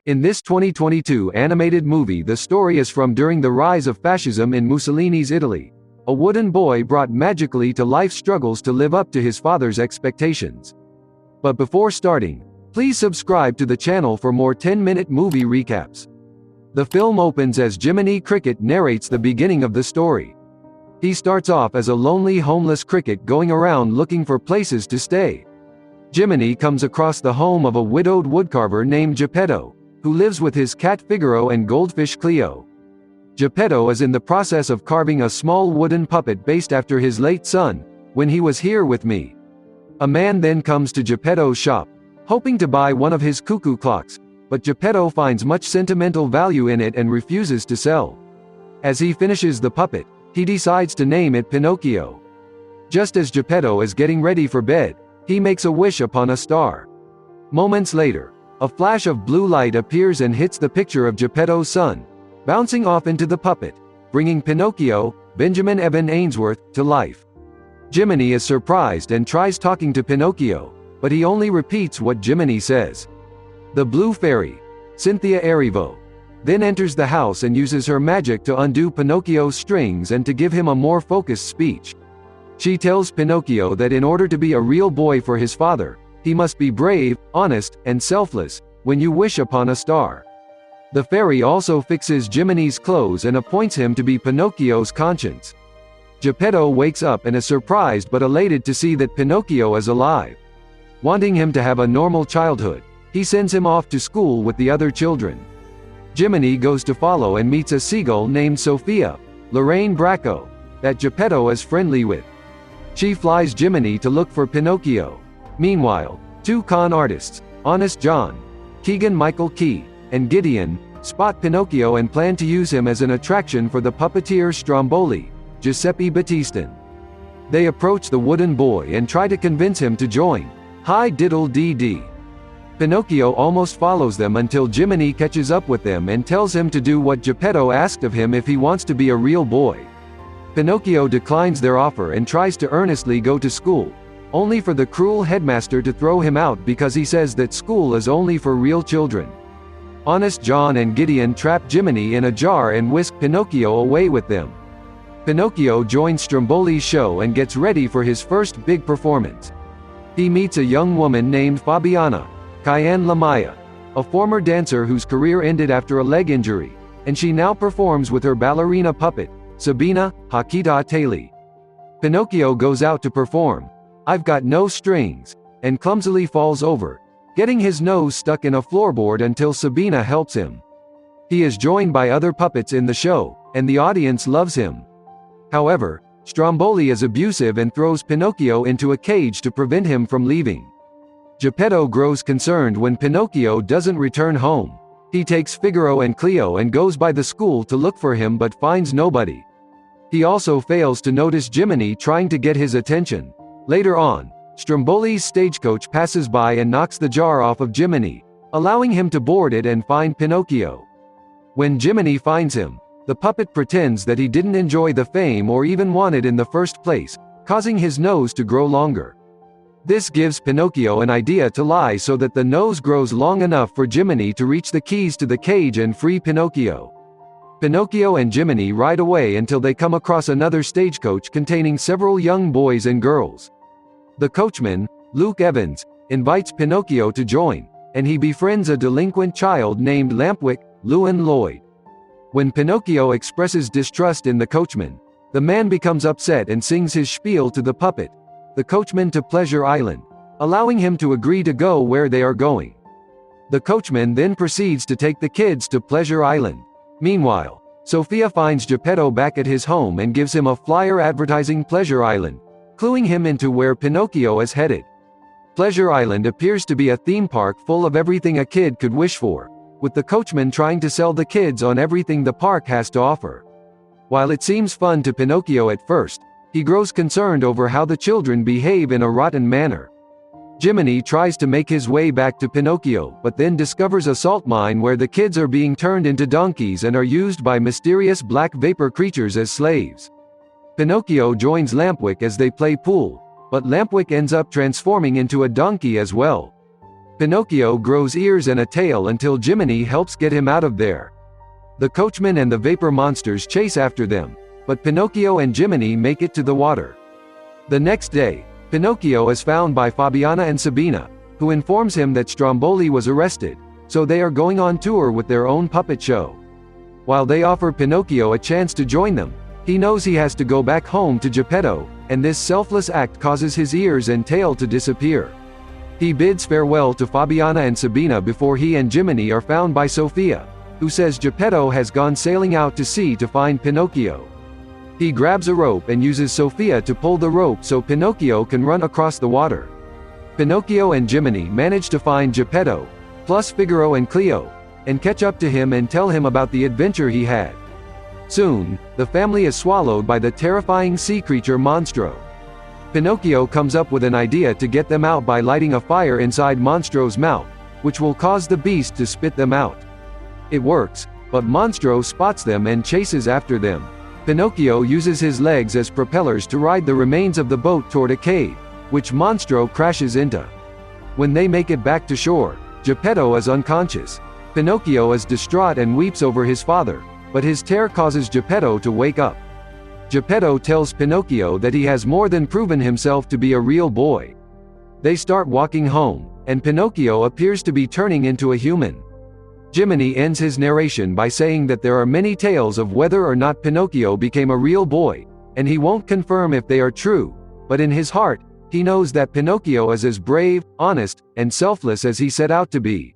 In this 2022 animated movie, the story is from during the rise of fascism in Mussolini's Italy. A wooden boy brought magically to life struggles to live up to his father's expectations. But before starting, please subscribe to the channel for more 10-minute movie recaps. The film opens as Jiminy Cricket narrates the beginning of the story. He starts off as a lonely homeless cricket going around looking for places to stay. Jiminy comes across the home of a widowed woodcarver named Geppetto, who lives with his cat Figaro and goldfish Cleo. Geppetto is in the process of carving a small wooden puppet based after his late son, When He Was Here With Me. A man then comes to Geppetto's shop, hoping to buy one of his cuckoo clocks, but Geppetto finds much sentimental value in it and refuses to sell. As he finishes the puppet, he decides to name it Pinocchio. Just as Geppetto is getting ready for bed, he makes a wish upon a star. Moments later, a flash of blue light appears and hits the picture of Geppetto's son, bouncing off into the puppet, bringing Pinocchio, Benjamin Evan Ainsworth, to life. Jiminy is surprised and tries talking to Pinocchio, but he only repeats what Jiminy says. The blue fairy, Cynthia Erivo, then enters the house and uses her magic to undo Pinocchio's strings and to give him a more focused speech. She tells Pinocchio that in order to be a real boy for his father, he must be brave, honest, and selfless, when you wish upon a star. The fairy also fixes Jiminy's clothes and appoints him to be Pinocchio's conscience. Geppetto wakes up and is surprised but elated to see that Pinocchio is alive. Wanting him to have a normal childhood, he sends him off to school with the other children. Jiminy goes to follow and meets a seagull named Sophia, Lorraine Bracco, that Geppetto is friendly with. She flies Jiminy to look for Pinocchio. Meanwhile, two con artists, Honest John, Keegan-Michael Key, and Gideon, spot Pinocchio and plan to use him as an attraction for the puppeteer Stromboli, Giuseppe Battiston. They approach the wooden boy and try to convince him to join. Hi diddle dee dee. Pinocchio almost follows them until Jiminy catches up with them and tells him to do what Geppetto asked of him if he wants to be a real boy. Pinocchio declines their offer and tries to earnestly go to school, only for the cruel headmaster to throw him out because he says that school is only for real children. Honest John and Gideon trap Jiminy in a jar and whisk Pinocchio away with them. Pinocchio joins Stromboli's show and gets ready for his first big performance. He meets a young woman named Fabiana Cayenne Lamaya, a former dancer whose career ended after a leg injury, and she now performs with her ballerina puppet, Sabina Hakita Tali. Pinocchio goes out to perform, I've Got No Strings, and clumsily falls over, getting his nose stuck in a floorboard until Sabina helps him. He is joined by other puppets in the show, and the audience loves him. However, Stromboli is abusive and throws Pinocchio into a cage to prevent him from leaving. Geppetto grows concerned when Pinocchio doesn't return home. He takes Figaro and Cleo and goes by the school to look for him but finds nobody. He also fails to notice Jiminy trying to get his attention. Later on, Stromboli's stagecoach passes by and knocks the jar off of Jiminy, allowing him to board it and find Pinocchio. When Jiminy finds him, the puppet pretends that he didn't enjoy the fame or even want it in the first place, causing his nose to grow longer. This gives Pinocchio an idea to lie so that the nose grows long enough for Jiminy to reach the keys to the cage and free Pinocchio. Pinocchio and Jiminy ride away until they come across another stagecoach containing several young boys and girls. The coachman, Luke Evans, invites Pinocchio to join, and he befriends a delinquent child named Lampwick, Lewin Lloyd. When Pinocchio expresses distrust in the coachman, the man becomes upset and sings his spiel to the puppet, the coachman to Pleasure Island, allowing him to agree to go where they are going. The coachman then proceeds to take the kids to Pleasure Island. Meanwhile, Sophia finds Geppetto back at his home and gives him a flyer advertising Pleasure Island, cluing him into where Pinocchio is headed. Pleasure Island appears to be a theme park full of everything a kid could wish for, with the coachman trying to sell the kids on everything the park has to offer. While it seems fun to Pinocchio at first, he grows concerned over how the children behave in a rotten manner. Jiminy tries to make his way back to Pinocchio but then discovers a salt mine where the kids are being turned into donkeys and are used by mysterious black vapor creatures as slaves. Pinocchio joins Lampwick as they play pool, but Lampwick ends up transforming into a donkey as well. Pinocchio grows ears and a tail until Jiminy helps get him out of there. The coachman and the vapor monsters chase after them, but Pinocchio and Jiminy make it to the water. The next day, Pinocchio is found by Fabiana and Sabina, who informs him that Stromboli was arrested, so they are going on tour with their own puppet show. While they offer Pinocchio a chance to join them, he knows he has to go back home to Geppetto, and this selfless act causes his ears and tail to disappear. He bids farewell to Fabiana and Sabina before he and Jiminy are found by Sophia, who says Geppetto has gone sailing out to sea to find Pinocchio. He grabs a rope and uses Sophia to pull the rope so Pinocchio can run across the water. Pinocchio and Jiminy manage to find Geppetto, plus Figaro and Cleo, and catch up to him and tell him about the adventure he had. Soon, the family is swallowed by the terrifying sea creature Monstro. Pinocchio comes up with an idea to get them out by lighting a fire inside Monstro's mouth, which will cause the beast to spit them out. It works, but Monstro spots them and chases after them. Pinocchio uses his legs as propellers to ride the remains of the boat toward a cave, which Monstro crashes into. When they make it back to shore, Geppetto is unconscious. Pinocchio is distraught and weeps over his father, but his terror causes Geppetto to wake up. Geppetto tells Pinocchio that he has more than proven himself to be a real boy. They start walking home, and Pinocchio appears to be turning into a human. Jiminy ends his narration by saying that there are many tales of whether or not Pinocchio became a real boy, and he won't confirm if they are true, but in his heart, he knows that Pinocchio is as brave, honest, and selfless as he set out to be.